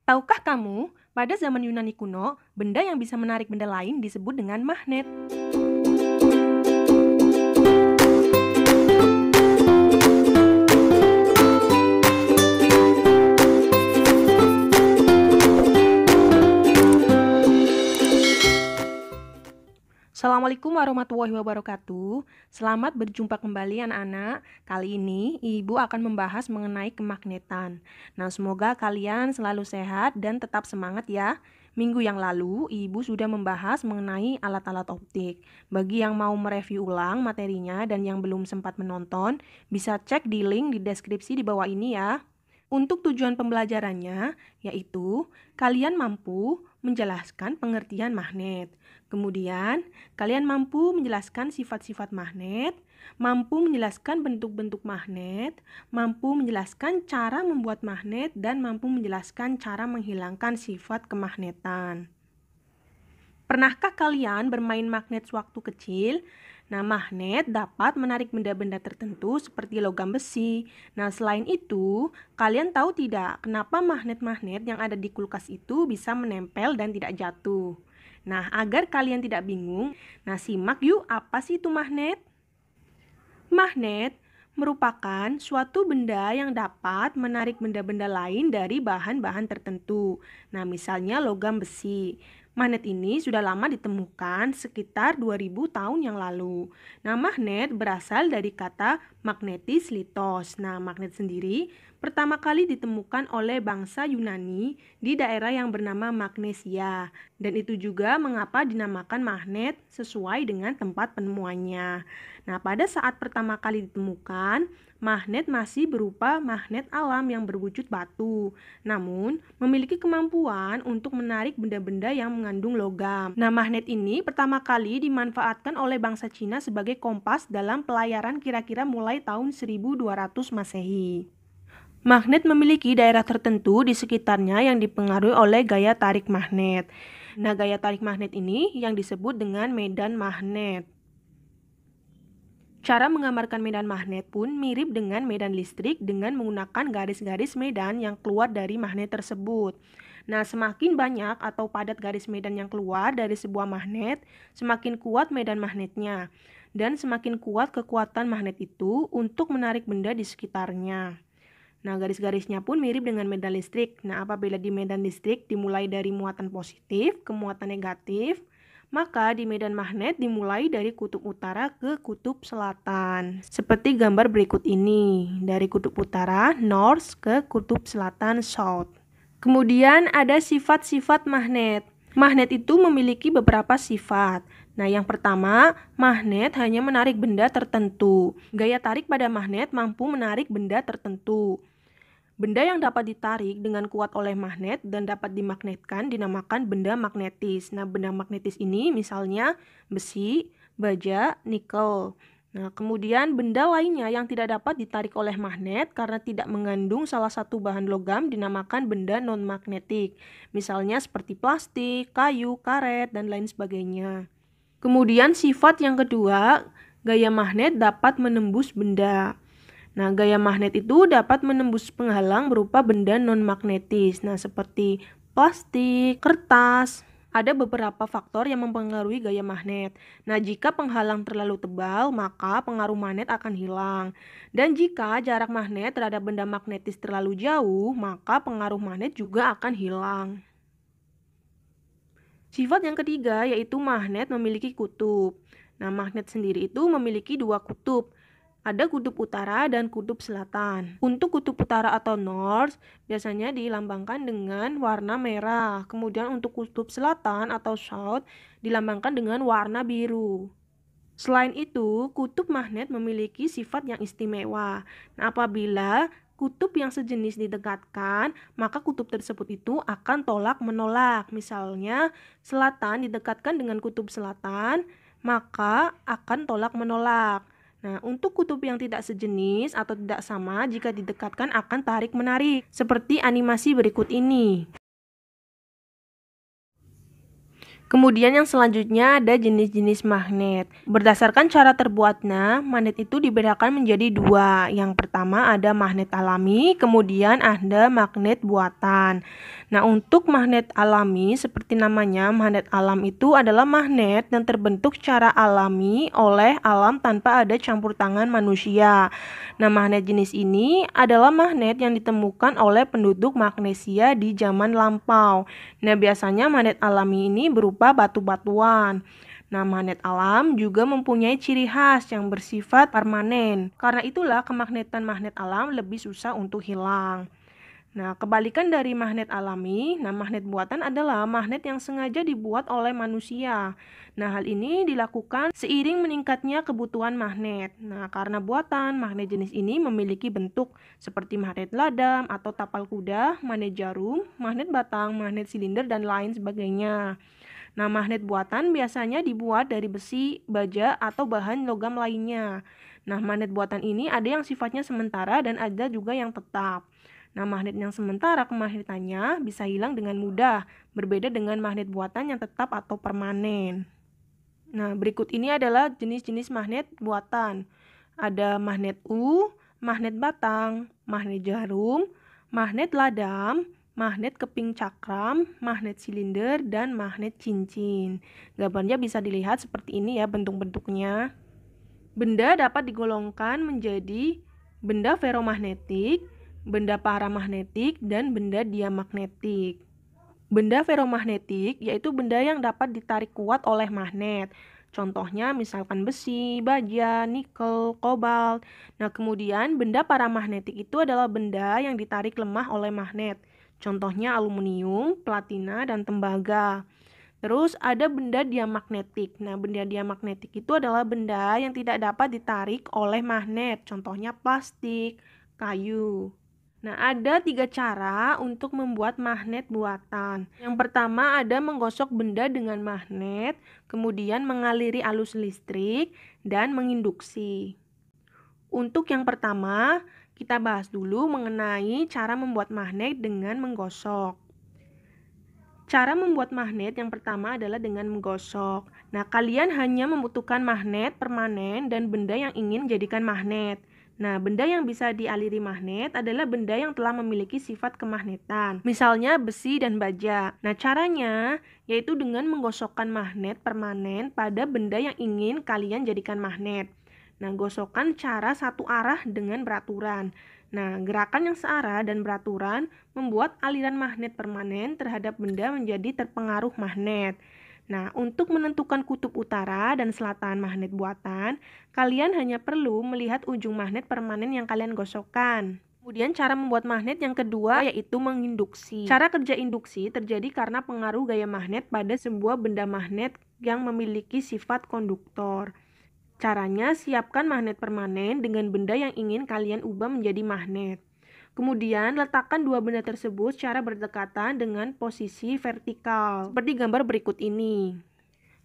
Tahukah kamu, pada zaman Yunani kuno, benda yang bisa menarik benda lain disebut dengan magnet. Assalamualaikum warahmatullahi wabarakatuh. Selamat berjumpa kembali anak-anak. Kali ini Ibu akan membahas mengenai kemagnetan. Nah, semoga kalian selalu sehat dan tetap semangat ya. Minggu yang lalu Ibu sudah membahas mengenai alat-alat optik. Bagi yang mau mereview ulang materinya dan yang belum sempat menonton, bisa cek di link di deskripsi di bawah ini ya. Untuk tujuan pembelajarannya, yaitu kalian mampu menjelaskan pengertian magnet. Kemudian, kalian mampu menjelaskan sifat-sifat magnet, mampu menjelaskan bentuk-bentuk magnet, mampu menjelaskan cara membuat magnet, dan mampu menjelaskan cara menghilangkan sifat kemagnetan. Pernahkah kalian bermain magnet sewaktu kecil? Nah, magnet dapat menarik benda-benda tertentu seperti logam besi. Nah, selain itu, kalian tahu tidak kenapa magnet-magnet yang ada di kulkas itu bisa menempel dan tidak jatuh? Nah, agar kalian tidak bingung, nah simak yuk apa sih itu magnet? Magnet merupakan suatu benda yang dapat menarik benda-benda lain dari bahan-bahan tertentu. Nah, misalnya logam besi. Magnet ini sudah lama ditemukan sekitar 2000 tahun yang lalu. Nah, magnet berasal dari kata magnetis litos. Nah, magnet sendiri pertama kali ditemukan oleh bangsa Yunani di daerah yang bernama Magnesia. Dan itu juga mengapa dinamakan magnet sesuai dengan tempat penemuannya. Nah, pada saat pertama kali ditemukan, magnet masih berupa magnet alam yang berwujud batu, namun memiliki kemampuan untuk menarik benda-benda yang mengandung logam. Nah, magnet ini pertama kali dimanfaatkan oleh bangsa Cina sebagai kompas dalam pelayaran kira-kira mulai tahun 1200 Masehi. Magnet memiliki daerah tertentu di sekitarnya yang dipengaruhi oleh gaya tarik magnet. Nah, gaya tarik magnet ini yang disebut dengan medan magnet. Cara menggambarkan medan magnet pun mirip dengan medan listrik dengan menggunakan garis-garis medan yang keluar dari magnet tersebut. Nah, semakin banyak atau padat garis medan yang keluar dari sebuah magnet, semakin kuat medan magnetnya. Dan semakin kuat kekuatan magnet itu untuk menarik benda di sekitarnya. Nah, garis-garisnya pun mirip dengan medan listrik. Nah, apabila di medan listrik dimulai dari muatan positif ke muatan negatif, maka di medan magnet dimulai dari kutub utara ke kutub selatan. Seperti gambar berikut ini, dari kutub utara, north, ke kutub selatan, south. Kemudian ada sifat-sifat magnet. Magnet itu memiliki beberapa sifat. Nah, yang pertama, magnet hanya menarik benda tertentu. Gaya tarik pada magnet mampu menarik benda tertentu. Benda yang dapat ditarik dengan kuat oleh magnet dan dapat dimagnetkan dinamakan benda magnetis. Nah, benda magnetis ini misalnya besi, baja, nikel. Nah, kemudian benda lainnya yang tidak dapat ditarik oleh magnet karena tidak mengandung salah satu bahan logam dinamakan benda non-magnetik. Misalnya seperti plastik, kayu, karet, dan lain sebagainya. Kemudian sifat yang kedua, gaya magnet dapat menembus benda. Nah, gaya magnet itu dapat menembus penghalang berupa benda non-magnetis. Nah, seperti plastik, kertas. Ada beberapa faktor yang mempengaruhi gaya magnet. Nah, jika penghalang terlalu tebal, maka pengaruh magnet akan hilang. Dan jika jarak magnet terhadap benda magnetis terlalu jauh, maka pengaruh magnet juga akan hilang. Sifat yang ketiga yaitu magnet memiliki kutub. Nah, magnet sendiri itu memiliki dua kutub. Ada kutub utara dan kutub selatan. Untuk kutub utara atau north biasanya dilambangkan dengan warna merah. Kemudian untuk kutub selatan atau south dilambangkan dengan warna biru. Selain itu, kutub magnet memiliki sifat yang istimewa. Nah, apabila kutub yang sejenis didekatkan, maka kutub tersebut itu akan tolak-menolak. Misalnya, selatan didekatkan dengan kutub selatan, maka akan tolak-menolak. Nah, untuk kutub yang tidak sejenis atau tidak sama, jika didekatkan akan tarik-menarik, seperti animasi berikut ini. Kemudian yang selanjutnya ada jenis-jenis magnet. Berdasarkan cara terbuatnya, magnet itu dibedakan menjadi dua. Yang pertama ada magnet alami, kemudian ada magnet buatan. Nah, untuk magnet alami seperti namanya, magnet alam itu adalah magnet yang terbentuk secara alami oleh alam tanpa ada campur tangan manusia. Nah, magnet jenis ini adalah magnet yang ditemukan oleh penduduk Magnesia di zaman lampau. Nah, biasanya magnet alami ini berupa batu-batuan. Nah, magnet alam juga mempunyai ciri khas yang bersifat permanen. Karena itulah kemagnetan magnet alam lebih susah untuk hilang. Nah, kebalikan dari magnet alami, magnet buatan adalah magnet yang sengaja dibuat oleh manusia. Nah, hal ini dilakukan seiring meningkatnya kebutuhan magnet. Nah, karena buatan, magnet jenis ini memiliki bentuk seperti magnet ladam atau tapal kuda, magnet jarum, magnet batang, magnet silinder, dan lain sebagainya. Nah, magnet buatan biasanya dibuat dari besi, baja, atau bahan logam lainnya. Nah, magnet buatan ini ada yang sifatnya sementara dan ada juga yang tetap. Nah, magnet yang sementara kemagnetannya bisa hilang dengan mudah, berbeda dengan magnet buatan yang tetap atau permanen. Nah, berikut ini adalah jenis-jenis magnet buatan. Ada magnet magnet batang, magnet jarum, magnet ladam, magnet keping cakram, magnet silinder, dan magnet cincin. Gambarnya bisa dilihat seperti ini ya bentuk-bentuknya. Benda dapat digolongkan menjadi benda ferromagnetik, benda paramagnetik, dan benda diamagnetik. Benda ferromagnetik yaitu benda yang dapat ditarik kuat oleh magnet. Contohnya misalkan besi, baja, nikel, kobalt. Nah, kemudian benda paramagnetik itu adalah benda yang ditarik lemah oleh magnet. Contohnya aluminium, platina, dan tembaga. Terus ada benda diamagnetik. Nah, benda diamagnetik itu adalah benda yang tidak dapat ditarik oleh magnet. Contohnya plastik, kayu. Nah, ada 3 cara untuk membuat magnet buatan. Yang pertama ada menggosok benda dengan magnet, kemudian mengaliri arus listrik, dan menginduksi. Untuk yang pertama, kita bahas dulu mengenai cara membuat magnet dengan menggosok. Cara membuat magnet yang pertama adalah dengan menggosok. Nah, kalian hanya membutuhkan magnet permanen dan benda yang ingin jadikan magnet. Nah, benda yang bisa dialiri magnet adalah benda yang telah memiliki sifat kemagnetan. Misalnya besi dan baja. Nah, caranya yaitu dengan menggosokkan magnet permanen pada benda yang ingin kalian jadikan magnet. Nah, gosokkan cara satu arah dengan beraturan. Nah, gerakan yang searah dan beraturan membuat aliran magnet permanen terhadap benda menjadi terpengaruh magnet. Nah, untuk menentukan kutub utara dan selatan magnet buatan, kalian hanya perlu melihat ujung magnet permanen yang kalian gosokkan. Kemudian cara membuat magnet yang kedua yaitu menginduksi. Cara kerja induksi terjadi karena pengaruh gaya magnet pada sebuah benda magnet yang memiliki sifat konduktor. Caranya, siapkan magnet permanen dengan benda yang ingin kalian ubah menjadi magnet. Kemudian, letakkan dua benda tersebut secara berdekatan dengan posisi vertikal, seperti gambar berikut ini.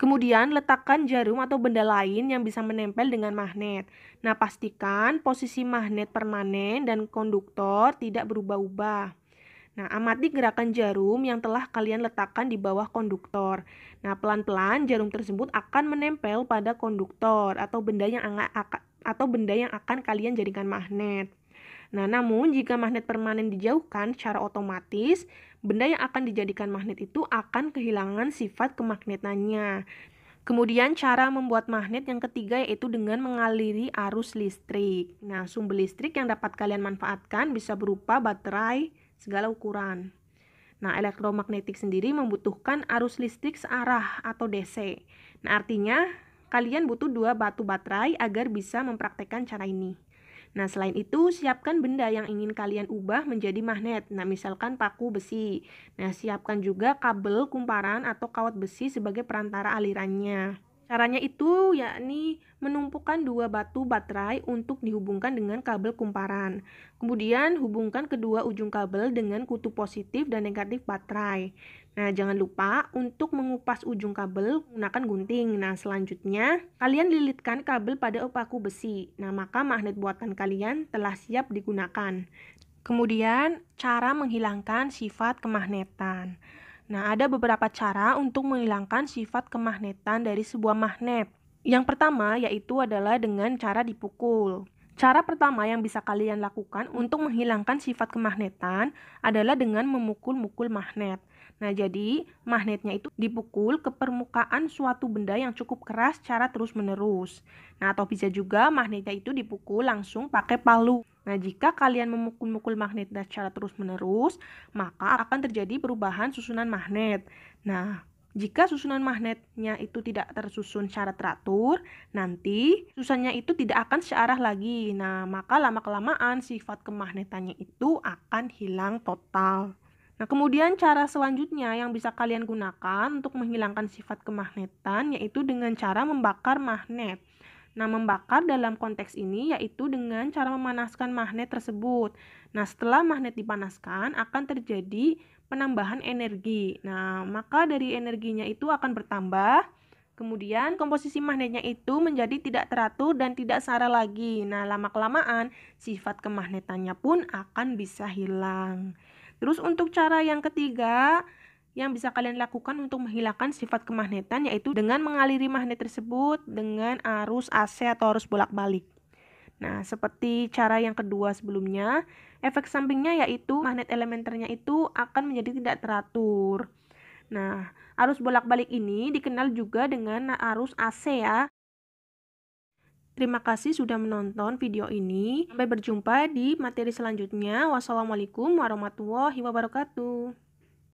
Kemudian, letakkan jarum atau benda lain yang bisa menempel dengan magnet. Nah, pastikan posisi magnet permanen dan konduktor tidak berubah-ubah. Nah, amati gerakan jarum yang telah kalian letakkan di bawah konduktor. Nah, pelan-pelan jarum tersebut akan menempel pada konduktor atau benda yang akan kalian jadikan magnet. Nah, namun jika magnet permanen dijauhkan secara otomatis, benda yang akan dijadikan magnet itu akan kehilangan sifat kemagnetannya. Kemudian cara membuat magnet yang ketiga yaitu dengan mengaliri arus listrik. Nah, sumber listrik yang dapat kalian manfaatkan bisa berupa baterai segala ukuran. Nah, elektromagnetik sendiri membutuhkan arus listrik searah atau DC. Nah, artinya kalian butuh 2 batu baterai agar bisa mempraktekkan cara ini. Nah, selain itu, siapkan benda yang ingin kalian ubah menjadi magnet. Nah, misalkan paku besi. Nah, siapkan juga kabel kumparan atau kawat besi sebagai perantara alirannya. Caranya itu yakni menumpukan 2 batu baterai untuk dihubungkan dengan kabel kumparan. Kemudian hubungkan kedua ujung kabel dengan kutub positif dan negatif baterai. Nah, jangan lupa untuk mengupas ujung kabel menggunakan gunting. Nah, selanjutnya kalian lilitkan kabel pada paku besi. Nah, maka magnet buatan kalian telah siap digunakan. Kemudian, cara menghilangkan sifat kemagnetan. Nah, ada beberapa cara untuk menghilangkan sifat kemagnetan dari sebuah magnet. Yang pertama yaitu adalah dengan cara dipukul. Cara pertama yang bisa kalian lakukan untuk menghilangkan sifat kemagnetan adalah dengan memukul-mukul magnet. Nah, jadi magnetnya itu dipukul ke permukaan suatu benda yang cukup keras secara terus-menerus. Nah, atau bisa juga magnetnya itu dipukul langsung pakai palu. Nah, jika kalian memukul-mukul magnet secara terus-menerus, maka akan terjadi perubahan susunan magnet. Nah, jika susunan magnetnya itu tidak tersusun secara teratur, nanti susunannya itu tidak akan searah lagi. Nah, maka lama-kelamaan sifat kemagnetannya itu akan hilang total. Nah, kemudian cara selanjutnya yang bisa kalian gunakan untuk menghilangkan sifat kemagnetan yaitu dengan cara membakar magnet. Nah, membakar dalam konteks ini yaitu dengan cara memanaskan magnet tersebut. Nah, setelah magnet dipanaskan akan terjadi penambahan energi. Nah, maka dari energinya itu akan bertambah. Kemudian komposisi magnetnya itu menjadi tidak teratur dan tidak searah lagi. Nah, lama-kelamaan sifat kemagnetannya pun akan bisa hilang. Terus untuk cara yang ketiga yang bisa kalian lakukan untuk menghilangkan sifat kemagnetan yaitu dengan mengaliri magnet tersebut dengan arus AC atau arus bolak-balik. Nah, seperti cara yang kedua sebelumnya, efek sampingnya yaitu magnet elementernya itu akan menjadi tidak teratur. Nah, arus bolak-balik ini dikenal juga dengan arus AC ya. Terima kasih sudah menonton video ini. Sampai berjumpa di materi selanjutnya. Wassalamualaikum warahmatullahi wabarakatuh.